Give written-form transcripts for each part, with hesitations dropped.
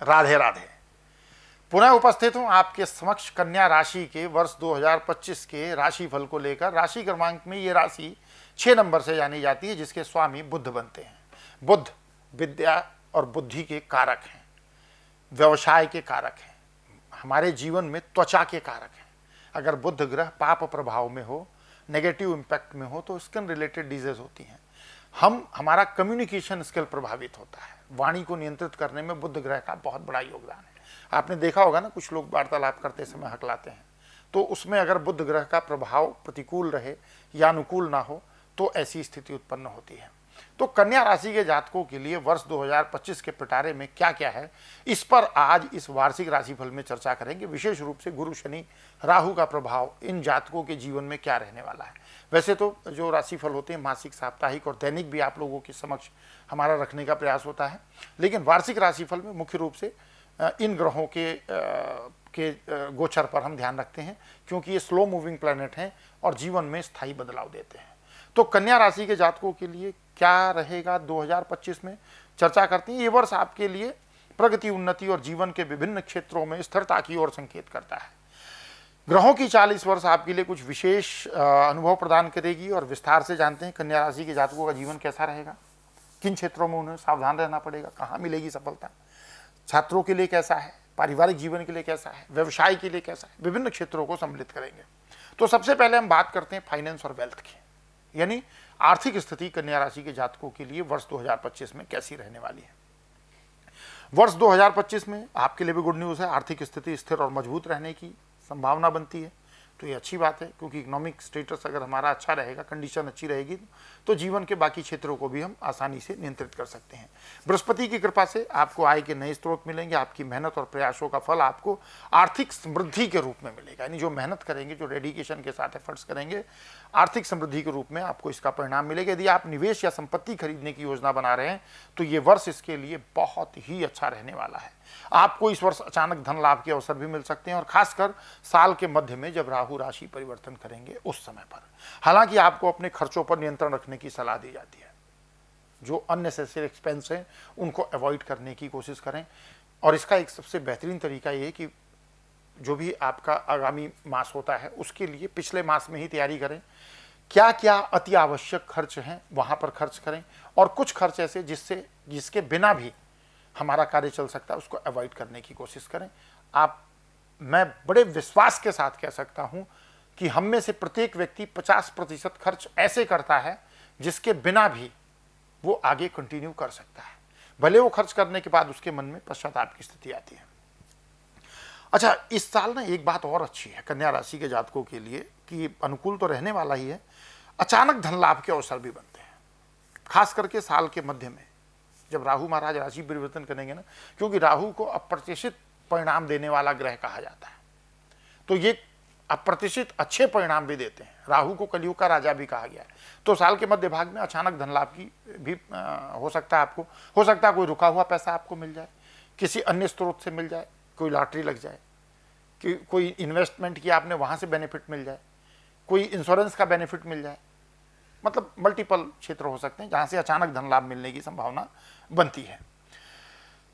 राधे राधे। पुनः उपस्थित हूं आपके समक्ष कन्या राशि के वर्ष 2025 के राशिफल को लेकर। राशि क्रमांक में ये राशि 6 नंबर से जानी जाती है, जिसके स्वामी बुध बनते हैं। बुध विद्या और बुद्धि के कारक हैं, व्यवसाय के कारक हैं, हमारे जीवन में त्वचा के कारक हैं। अगर बुध ग्रह पाप प्रभाव में हो, नेगेटिव इम्पैक्ट में हो, तो स्किन रिलेटेड डिजीज होती हैं। हमारा कम्युनिकेशन स्किल प्रभावित होता है। वाणी को नियंत्रित करने में बुध ग्रह का बहुत बड़ा योगदान है। आपने देखा होगा ना, कुछ लोग वार्तालाप करते समय हकलाते हैं, तो उसमें अगर बुध ग्रह का प्रभाव प्रतिकूल रहे या अनुकूल ना हो तो ऐसी स्थिति उत्पन्न होती है। तो कन्या राशि के जातकों के लिए वर्ष 2025 के पिटारे में क्या क्या है, इस पर आज इस वार्षिक राशिफल में चर्चा करेंगे। विशेष रूप से गुरु शनि राहु का प्रभाव इन जातकों के जीवन में क्या रहने वाला है। वैसे तो जो राशिफल होते हैं मासिक, साप्ताहिक और दैनिक भी आप लोगों के समक्ष हमारा रखने का प्रयास होता है, लेकिन वार्षिक राशिफल में मुख्य रूप से इन ग्रहों के गोचर पर हम ध्यान रखते हैं, क्योंकि ये स्लो मूविंग प्लैनेट हैं और जीवन में स्थायी बदलाव देते हैं। तो कन्या राशि के जातकों के लिए क्या रहेगा 2025 में, चर्चा करते हैं। ये वर्ष आपके लिए प्रगति, उन्नति और जीवन के विभिन्न क्षेत्रों में स्थिरता की ओर संकेत करता है। ग्रहों की चाल इस वर्ष आपके लिए कुछ विशेष अनुभव प्रदान करेगी और विस्तार से जानते हैं कन्या राशि के जातकों का जीवन कैसा रहेगा, किन क्षेत्रों में उन्हें सावधान रहना पड़ेगा, कहाँ मिलेगी सफलता, छात्रों के लिए कैसा है, पारिवारिक जीवन के लिए कैसा है, व्यवसाय के लिए कैसा है, विभिन्न क्षेत्रों को सम्मिलित करेंगे। तो सबसे पहले हम बात करते हैं फाइनेंस और वेल्थ की, यानी आर्थिक स्थिति कन्या राशि के जातकों के लिए वर्ष 2025 में कैसी रहने वाली है। वर्ष 2025 में आपके लिए भी गुड न्यूज़ है। आर्थिक स्थिति स्थिर और मजबूत रहने की संभावना बनती है, तो ये अच्छी बात है, क्योंकि इकोनॉमिक स्टेटस अगर हमारा अच्छा रहेगा, कंडीशन अच्छी रहेगी, तो जीवन के बाकी क्षेत्रों को भी हम आसानी से नियंत्रित कर सकते हैं। बृहस्पति की कृपा से आपको आय के नए स्रोत मिलेंगे। आपकी मेहनत और प्रयासों का फल आपको आर्थिक समृद्धि के रूप में मिलेगा, यानी जो मेहनत करेंगे, जो डेडिकेशन के साथ एफर्ट्स करेंगे, आर्थिक समृद्धि के रूप में आपको इसका परिणाम मिलेगा। यदि आप निवेश या संपत्ति खरीदने की योजना बना रहे हैं तो ये वर्ष इसके लिए बहुत ही अच्छा रहने वाला है। आपको इस वर्ष अचानक धन लाभ के अवसर भी मिल सकते हैं, और खासकर साल के मध्य में जब राहु राशि परिवर्तन करेंगे उस समय पर। हालांकि आपको अपने खर्चों पर नियंत्रण रखने की सलाह दी जाती है। जो अननेसेसरी एक्सपेंस हैं उनको अवॉइड करने की कोशिश करें, और इसका एक सबसे बेहतरीन तरीका ये है कि जो भी आपका आगामी मास होता है उसके लिए पिछले मास में ही तैयारी करें। क्या क्या अति आवश्यक खर्च हैं वहाँ पर खर्च करें, और कुछ खर्च ऐसे जिसके बिना भी हमारा कार्य चल सकता है उसको अवॉइड करने की कोशिश करें। मैं बड़े विश्वास के साथ कह सकता हूँ कि हम में से प्रत्येक व्यक्ति 50% खर्च ऐसे करता है जिसके बिना भी वो आगे कंटिन्यू कर सकता है, भले वो खर्च करने के बाद उसके मन में पश्चाताप की स्थिति आती है। अच्छा, इस साल ना एक बात और अच्छी है कन्या राशि के जातकों के लिए कि अनुकूल तो रहने वाला ही है, अचानक धन लाभ के अवसर भी बनते हैं, खास करके साल के मध्य में जब राहु महाराज राशि परिवर्तन करेंगे ना, क्योंकि राहु को अप्रत्याशित परिणाम देने वाला ग्रह कहा जाता है, तो ये अप्रत्याशित अच्छे परिणाम भी देते हैं। राहु को कलयुग का राजा भी कहा गया है। तो साल के मध्य भाग में अचानक धन लाभ की भी हो सकता है आपको, हो सकता है कोई रुका हुआ पैसा आपको मिल जाए, किसी अन्य स्रोत से मिल जाए, कोई लॉटरी लग जाए, कि कोई इन्वेस्टमेंट किया आपने वहाँ से बेनिफिट मिल जाए, कोई इंश्योरेंस का बेनिफिट मिल जाए, मतलब मल्टीपल क्षेत्र हो सकते हैं जहाँ से अचानक धन लाभ मिलने की संभावना बनती है।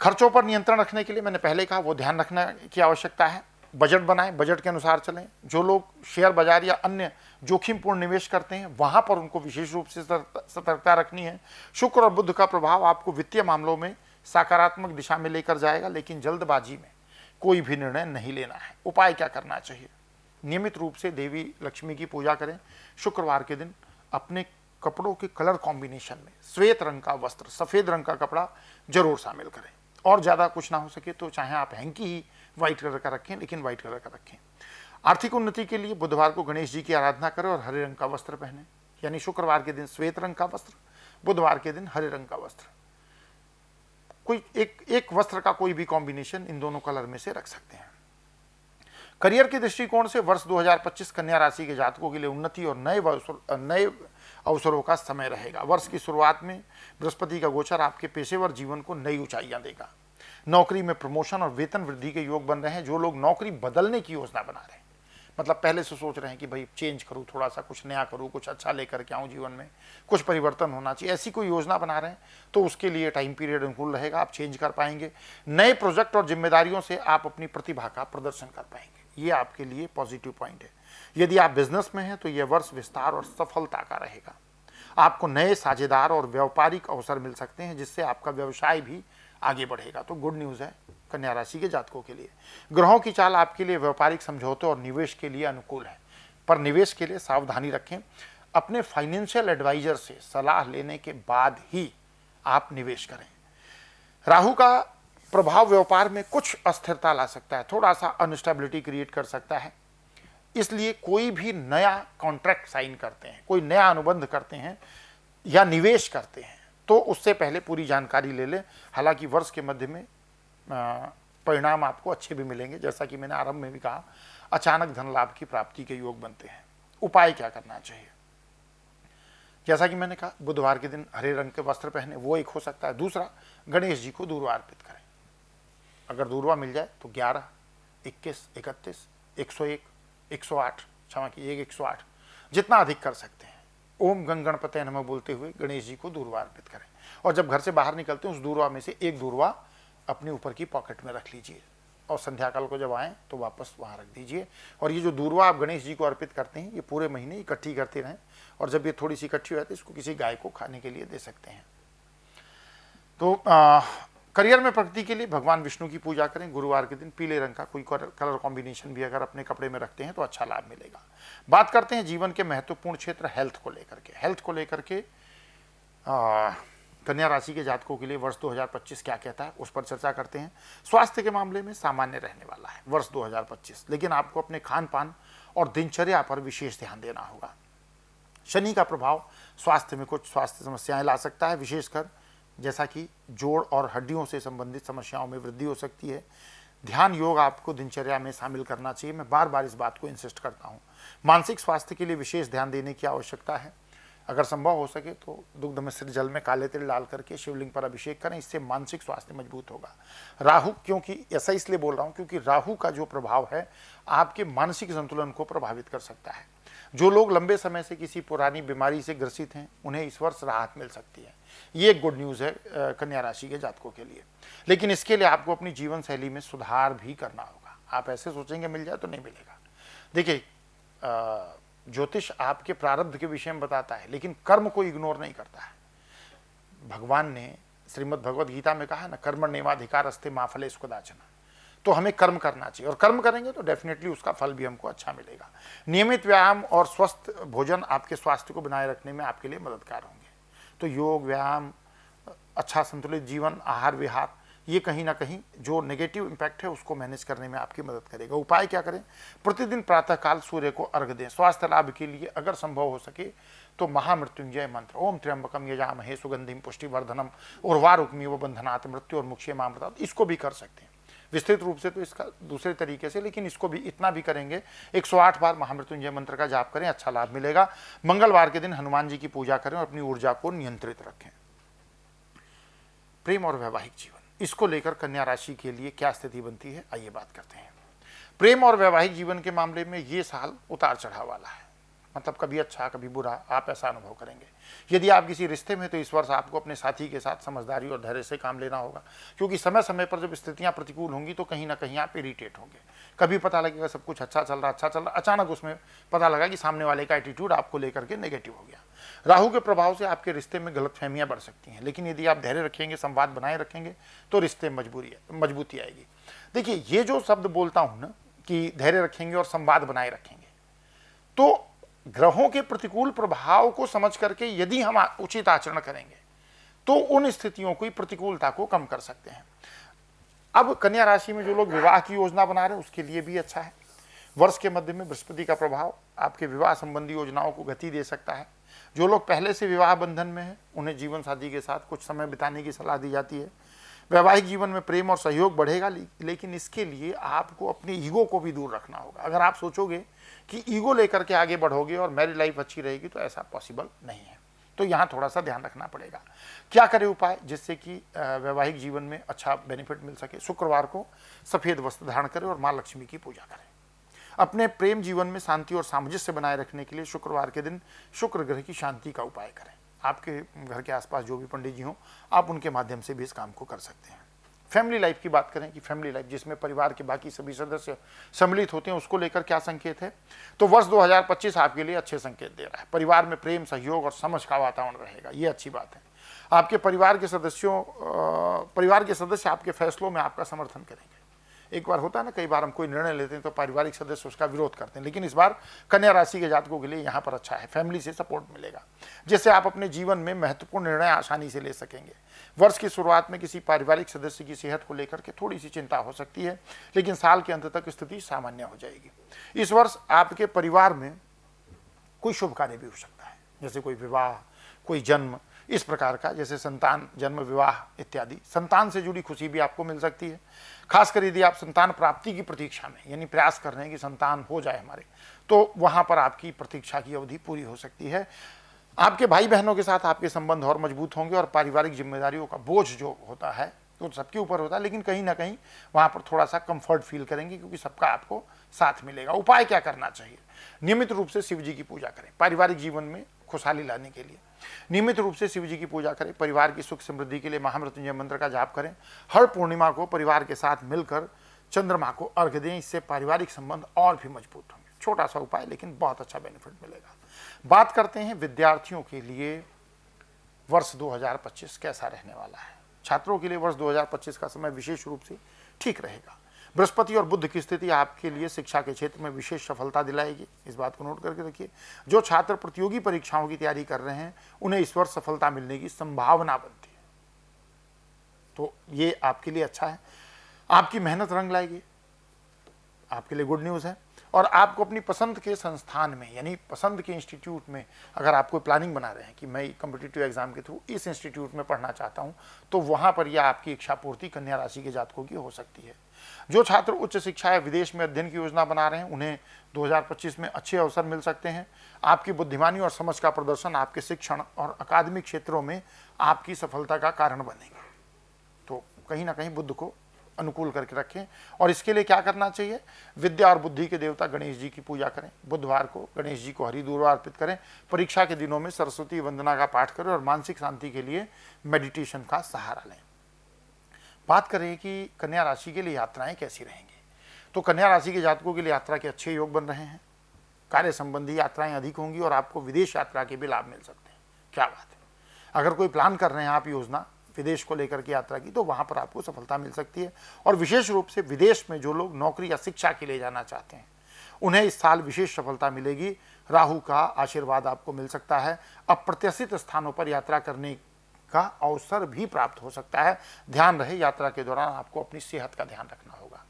खर्चों पर नियंत्रण रखने के लिए मैंने पहले कहा वो ध्यान रखने की आवश्यकता है। बजट बनाएं, बजट के अनुसार चलें। जो लोग शेयर बाजार या अन्य जोखिमपूर्ण निवेश करते हैं वहाँ पर उनको विशेष रूप से सतर्कता रखनी है। शुक्र और बुध का प्रभाव आपको वित्तीय मामलों में सकारात्मक दिशा में लेकर जाएगा, लेकिन जल्दबाजी में कोई भी निर्णय नहीं लेना है। उपाय क्या करना चाहिए? नियमित रूप से देवी लक्ष्मी की पूजा करें। शुक्रवार के दिन अपने कपड़ों के कलर कॉम्बिनेशन में श्वेत रंग का वस्त्र, सफ़ेद रंग का कपड़ा जरूर शामिल करें, और ज़्यादा कुछ ना हो सके तो चाहे आप हैंकी ही व्हाइट कलर का रखें, लेकिन व्हाइट कलर का रखें। आर्थिक उन्नति के लिए बुधवार को गणेश जी की आराधना करें और हरे रंग का वस्त्र पहने, यानी शुक्रवार के दिन श्वेत रंग का वस्त्र, बुधवार के दिन हरे रंग का वस्त्र। कोई एक वस्त्र का कोई भी कॉम्बिनेशन इन दोनों कलर में से रख सकते हैं। करियर के दृष्टिकोण से वर्ष 2025 कन्या राशि के जातकों के लिए उन्नति और नए अवसरों का समय रहेगा। वर्ष की शुरुआत में बृहस्पति का गोचर आपके पेशेवर जीवन को नई ऊंचाइयां देगा। नौकरी में प्रमोशन और वेतन वृद्धि के योग बन रहे हैं। जो लोग नौकरी बदलने की योजना बना रहे हैं, मतलब पहले से सोच रहे हैं कि भाई चेंज करूँ, थोड़ा सा कुछ नया करूँ, कुछ अच्छा लेकर के आऊँ जीवन में, कुछ परिवर्तन होना चाहिए, ऐसी कोई योजना बना रहे हैं तो उसके लिए टाइम पीरियड अनुकूल रहेगा, आप चेंज कर पाएंगे। नए प्रोजेक्ट और जिम्मेदारियों से आप अपनी प्रतिभा का प्रदर्शन कर पाएंगे, ये आपके लिए पॉजिटिव पॉइंट है। यदि आप बिजनेस में हैं तो यह वर्ष विस्तार और सफलता का रहेगा। आपको नए साझेदार और व्यापारिक अवसर मिल सकते हैं जिससे आपका व्यवसाय भी आगे बढ़ेगा। तो गुड न्यूज़ है कन्या राशि के जातकों के लिए। ग्रहों की चाल आपके लिए व्यापारिक समझौते और निवेश के लिए अनुकूल है, पर निवेश के लिए सावधानी रखें। अपने फाइनेंशियल एडवाइजर से सलाह लेने के बाद ही आप निवेश करें। राहु का प्रभाव व्यापार में कुछ अस्थिरता ला सकता है, थोड़ा सा अनस्टेबिलिटी क्रिएट कर सकता है। इसलिए कोई भी नया कॉन्ट्रैक्ट साइन करते हैं, कोई नया अनुबंध करते हैं या निवेश करते हैं तो उससे पहले पूरी जानकारी ले लें। हालांकि वर्ष के मध्य में परिणाम आपको अच्छे भी मिलेंगे। जैसा कि मैंने आरंभ में भी कहा, अचानक धन लाभ की प्राप्ति के योग बनते हैं। उपाय क्या करना चाहिए? जैसा कि मैंने कहा, बुधवार के दिन हरे रंग के वस्त्र पहने, वो एक हो सकता है। दूसरा, गणेश जी को दूर्वा अर्पित करें। अगर दूर्वा मिल जाए तो 11, 21, 31, 101, 108, क्षमा की 108, जितना अधिक कर सकते हैं, ओम गंग गणपते नमः बोलते हुए गणेश जी को दूर्वा अर्पित करें। और जब घर से बाहर निकलते हैं उस दूर्वा में से एक दूर्वा अपने ऊपर की पॉकेट में रख लीजिए और संध्याकाल को जब आएँ तो वापस वहाँ रख दीजिए। और ये जो दूर्वा आप गणेश जी को अर्पित करते हैं, ये पूरे महीने इकट्ठी करते रहें, और जब ये थोड़ी सी इकट्ठी हो जाती है इसको किसी गाय को खाने के लिए दे सकते हैं। तो करियर में प्रगति के लिए भगवान विष्णु की पूजा करें। गुरुवार के दिन पीले रंग का कोई कलर कॉम्बिनेशन भी अगर अपने कपड़े में रखते हैं तो अच्छा लाभ मिलेगा। बात करते हैं जीवन के महत्वपूर्ण क्षेत्र हेल्थ को लेकर के। हेल्थ को लेकर के कन्या राशि के जातकों के लिए वर्ष 2025 क्या कहता है, उस पर चर्चा करते हैं। स्वास्थ्य के मामले में सामान्य रहने वाला है वर्ष 2025, लेकिन आपको अपने खान पान और दिनचर्या पर विशेष ध्यान देना होगा। शनि का प्रभाव स्वास्थ्य में कुछ स्वास्थ्य समस्याएं ला सकता है, विशेषकर जैसा कि जोड़ और हड्डियों से संबंधित समस्याओं में वृद्धि हो सकती है। ध्यान योग आपको दिनचर्या में शामिल करना चाहिए, मैं बार बार इस बात को इंसिस्ट करता हूँ। मानसिक स्वास्थ्य के लिए विशेष ध्यान देने की आवश्यकता है। अगर संभव हो सके तो दुग्ध मिश्रित जल में काले तिल डाल करके शिवलिंग पर अभिषेक करें, इससे मानसिक स्वास्थ्य मजबूत होगा। राहु, क्योंकि ऐसा इसलिए बोल रहा हूँ क्योंकि राहु का जो प्रभाव है आपके मानसिक संतुलन को प्रभावित कर सकता है। जो लोग लंबे समय से किसी पुरानी बीमारी से ग्रसित हैं उन्हें इस वर्ष राहत मिल सकती है। ये एक गुड न्यूज़ है कन्या राशि के जातकों के लिए। लेकिन इसके लिए आपको अपनी जीवन शैली में सुधार भी करना होगा। आप ऐसे सोचेंगे मिल जाए तो नहीं मिलेगा। देखिए, ज्योतिष आपके प्रारब्ध के विषय में बताता है लेकिन कर्म को इग्नोर नहीं करता है। भगवान ने श्रीमद् भगवद गीता में कहा ना, कर्मण्येवाधिकार अस्ते मा फलेषु कदाचन। तो हमें कर्म करना चाहिए, और कर्म करेंगे तो डेफिनेटली उसका फल भी हमको अच्छा मिलेगा। नियमित व्यायाम और स्वस्थ भोजन आपके स्वास्थ्य को बनाए रखने में आपके लिए मददगार होंगे। तो योग, व्यायाम, अच्छा संतुलित जीवन, आहार विहार, ये कहीं ना कहीं जो नेगेटिव इम्पैक्ट है उसको मैनेज करने में आपकी मदद करेगा। उपाय क्या करें? प्रतिदिन प्रातःकाल सूर्य को अर्घ दें। स्वास्थ्य लाभ के लिए अगर संभव हो सके तो महामृत्युंजय मंत्र, ओम त्र्यंबकम यजामहे सुगंधिम पुष्टिवर्धनम उर्वारुकमिव बंधनात् मृत्यु और मुक्षयमामृतात्, इसको भी कर सकते हैं। विस्तृत रूप से तो इसका दूसरे तरीके से, लेकिन इसको भी इतना भी करेंगे, 108 बार महामृत्युंजय मंत्र का जाप करें, अच्छा लाभ मिलेगा। मंगलवार के दिन हनुमान जी की पूजा करें और अपनी ऊर्जा को नियंत्रित रखें। प्रेम और वैवाहिक जीवन, इसको लेकर कन्या राशि के लिए क्या स्थिति बनती है, आइए बात करते हैं। प्रेम और वैवाहिक जीवन के मामले में ये साल उतार चढ़ाव वाला है, मतलब कभी अच्छा कभी बुरा, आप ऐसा अनुभव करेंगे। यदि आप किसी रिश्ते में तो इस वर्ष आपको अपने साथी के साथ समझदारी और धैर्य से काम लेना होगा, क्योंकि समय समय पर जब स्थितियां प्रतिकूल होंगी तो कहीं ना कहीं आप इरिटेट होंगे। कभी पता लगेगा सब कुछ अच्छा चल रहा, अचानक उसमें पता लगा कि सामने वाले का एटीट्यूड आपको लेकर के नेगेटिव हो गया। राहु के प्रभाव से आपके रिश्ते में गलतफहमियां बढ़ सकती हैं, लेकिन यदि आप धैर्य रखेंगे, संवाद बनाए रखेंगे तो रिश्ते में मजबूती आएगी। देखिए, ये जो शब्द बोलता हूं ना कि धैर्य रखेंगे और संवाद बनाए रखेंगे, तो ग्रहों के प्रतिकूल प्रभाव को समझ करके यदि हम उचित आचरण करेंगे तो उन स्थितियों की प्रतिकूलता को कम कर सकते हैं। अब कन्या राशि में जो लोग विवाह की योजना बना रहे हैं उसके लिए भी अच्छा है। वर्ष के मध्य में बृहस्पति का प्रभाव आपके विवाह संबंधी योजनाओं को गति दे सकता है। जो लोग पहले से विवाह बंधन में हैं उन्हें जीवन साथी के साथ कुछ समय बिताने की सलाह दी जाती है। वैवाहिक जीवन में प्रेम और सहयोग बढ़ेगा, लेकिन इसके लिए आपको अपने ईगो को भी दूर रखना होगा। अगर आप सोचोगे कि ईगो लेकर के आगे बढ़ोगे और मैरिज लाइफ अच्छी रहेगी तो ऐसा पॉसिबल नहीं है। तो यहाँ थोड़ा सा ध्यान रखना पड़ेगा। क्या करें उपाय जिससे कि वैवाहिक जीवन में अच्छा बेनिफिट मिल सके? शुक्रवार को सफ़ेद वस्त्र धारण करें और माँ लक्ष्मी की पूजा करें। अपने प्रेम जीवन में शांति और सामंजस्य बनाए रखने के लिए शुक्रवार के दिन शुक्र ग्रह की शांति का उपाय करें। आपके घर के आसपास जो भी पंडित जी हों, आप उनके माध्यम से भी इस काम को कर सकते हैं। फैमिली लाइफ की बात करें कि फैमिली लाइफ जिसमें परिवार के बाकी सभी सदस्य सम्मिलित होते हैं, उसको लेकर क्या संकेत है, तो वर्ष 2025 आपके लिए अच्छे संकेत दे रहा है। परिवार में प्रेम, सहयोग और समझ का वातावरण रहेगा, ये अच्छी बात है। आपके परिवार के सदस्य आपके फैसलों में आपका समर्थन करेंगे। एक बार होता है ना, कई बार हम कोई निर्णय लेते हैं तो पारिवारिक सदस्य उसका विरोध करते हैं, लेकिन इस बार कन्या राशि के जातकों के लिए यहाँ पर अच्छा है। फैमिली से सपोर्ट मिलेगा, जिससे आप अपने जीवन में महत्वपूर्ण निर्णय आसानी से ले सकेंगे। वर्ष की शुरुआत में किसी पारिवारिक सदस्य की सेहत को लेकर के थोड़ी सी चिंता हो सकती है, लेकिन साल के अंत तक स्थिति सामान्य हो जाएगी। इस वर्ष आपके परिवार में कोई शुभ कार्य भी हो सकता है, जैसे कोई विवाह, कोई जन्म, इस प्रकार का, जैसे संतान, जन्म, विवाह इत्यादि। संतान से जुड़ी खुशी भी आपको मिल सकती है। खासकर यदि आप संतान प्राप्ति की प्रतीक्षा में, यानी प्रयास कर रहे हैं कि संतान हो जाए हमारे, तो वहाँ पर आपकी प्रतीक्षा की अवधि पूरी हो सकती है। आपके भाई बहनों के साथ आपके संबंध और मजबूत होंगे और पारिवारिक जिम्मेदारियों का बोझ जो होता है तो सबके ऊपर होता है, लेकिन कहीं ना कहीं वहाँ पर थोड़ा सा कंफर्ट फील करेंगे, क्योंकि सबका आपको साथ मिलेगा। उपाय क्या करना चाहिए? नियमित रूप से शिव जी की पूजा करें पारिवारिक जीवन में खुशहाली लाने के लिए। नियमित रूप से शिव जी की पूजा करें, परिवार की सुख समृद्धि के लिए महामृत्युंजय मंत्र का जाप करें। हर पूर्णिमा को परिवार के साथ मिलकर चंद्रमा को अर्घ्य दें, इससे पारिवारिक संबंध और भी मजबूत होंगे। छोटा सा उपाय, लेकिन बहुत अच्छा बेनिफिट मिलेगा। बात करते हैं विद्यार्थियों के लिए वर्ष 2025 कैसा रहने वाला है। छात्रों के लिए वर्ष 2025 का समय विशेष रूप से ठीक रहेगा। बृहस्पति और बुध की स्थिति आपके लिए शिक्षा के क्षेत्र में विशेष सफलता दिलाएगी, इस बात को नोट करके रखिए। जो छात्र प्रतियोगी परीक्षाओं की तैयारी कर रहे हैं, उन्हें इस वर्ष सफलता मिलने की संभावना बनती है, तो ये आपके लिए अच्छा है। आपकी मेहनत रंग लाएगी, आपके लिए गुड न्यूज़ है। और आपको अपनी पसंद के संस्थान में, यानी पसंद के इंस्टीट्यूट में, अगर आप कोई प्लानिंग बना रहे हैं कि मैं कॉम्पिटिटिव एग्जाम के थ्रू इस इंस्टीट्यूट में पढ़ना चाहता हूं, तो वहां पर यह आपकी इच्छा पूर्ति कन्या राशि के जातकों की हो सकती है। जो छात्र उच्च शिक्षा या विदेश में अध्ययन की योजना बना रहे हैं, उन्हें 2025 में अच्छे अवसर मिल सकते हैं। आपकी बुद्धिमानी और समझ का प्रदर्शन आपके शिक्षण और अकादमिक क्षेत्रों में आपकी सफलता का कारण बनेगा, तो कहीं ना कहीं बुद्ध को अनुकूल करके रखें। और इसके लिए क्या करना चाहिए? विद्या और बुद्धि के देवता गणेश जी की पूजा करें। बुधवार को गणेश जी को हरी दूर्वा अर्पित करें। परीक्षा के दिनों में सरस्वती वंदना का पाठ करें और मानसिक शांति के लिए मेडिटेशन का सहारा लें। बात करें कि कन्या राशि के लिए यात्राएं कैसी रहेंगी, तो कन्या राशि के जातकों के लिए यात्रा के अच्छे योग बन रहे हैं। कार्य संबंधी यात्राएं अधिक होंगी और आपको विदेश यात्रा के भी लाभ मिल सकते हैं। क्या बात है! अगर कोई प्लान कर रहे हैं आप योजना विदेश को लेकर के यात्रा की, तो वहां पर आपको सफलता मिल सकती है। और विशेष रूप से विदेश में जो लोग नौकरी या शिक्षा के लिए जाना चाहते हैं, उन्हें इस साल विशेष सफलता मिलेगी। राहु का आशीर्वाद आपको मिल सकता है। अप्रत्याशित स्थानों पर यात्रा करने का अवसर भी प्राप्त हो सकता है। ध्यान रहे, यात्रा के दौरान आपको अपनी सेहत का ध्यान रखना होगा,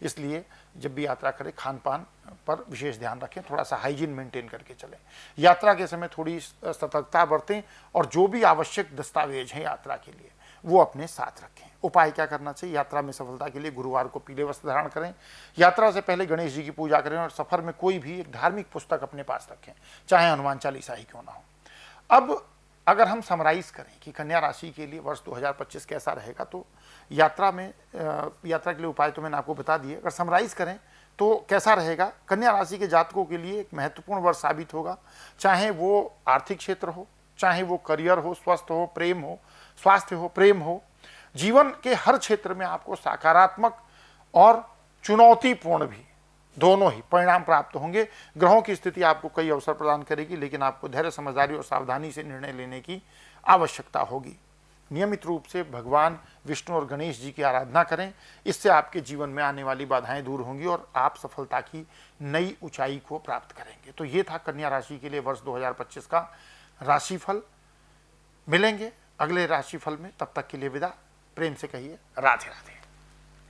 इसलिए जब भी यात्रा करें खान पान पर विशेष ध्यान रखें, थोड़ा सा हाइजीन मेंटेन करके चलें। यात्रा के समय थोड़ी सतर्कता बरतें और जो भी आवश्यक दस्तावेज हैं यात्रा के लिए वो अपने साथ रखें। उपाय क्या करना चाहिए? यात्रा में सफलता के लिए गुरुवार को पीले वस्त्र धारण करें। यात्रा से पहले गणेश जी की पूजा करें और सफर में कोई भी एक धार्मिक पुस्तक अपने पास रखें, चाहे हनुमान चालीसा ही क्यों ना हो। अब अगर हम समराइज करें कि कन्या राशि के लिए वर्ष 2025 कैसा रहेगा, तो यात्रा के लिए उपाय तो मैंने आपको बता दिए। अगर समराइज करें तो कैसा रहेगा? कन्या राशि के जातकों के लिए एक महत्वपूर्ण वर्ष साबित होगा, चाहे वो आर्थिक क्षेत्र हो, चाहे वो करियर हो, स्वस्थ हो, प्रेम हो, स्वास्थ्य हो, प्रेम हो। जीवन के हर क्षेत्र में आपको सकारात्मक और चुनौतीपूर्ण भी दोनों ही परिणाम प्राप्त होंगे। ग्रहों की स्थिति आपको कई अवसर प्रदान करेगी, लेकिन आपको धैर्य, समझदारी और सावधानी से निर्णय लेने की आवश्यकता होगी। नियमित रूप से भगवान विष्णु और गणेश जी की आराधना करें, इससे आपके जीवन में आने वाली बाधाएं दूर होंगी और आप सफलता की नई ऊंचाई को प्राप्त करेंगे। तो ये था कन्या राशि के लिए वर्ष 2025 का राशिफल। मिलेंगे अगले राशिफल में, तब तक के लिए विदा। प्रेम से कहिए राधे राधे।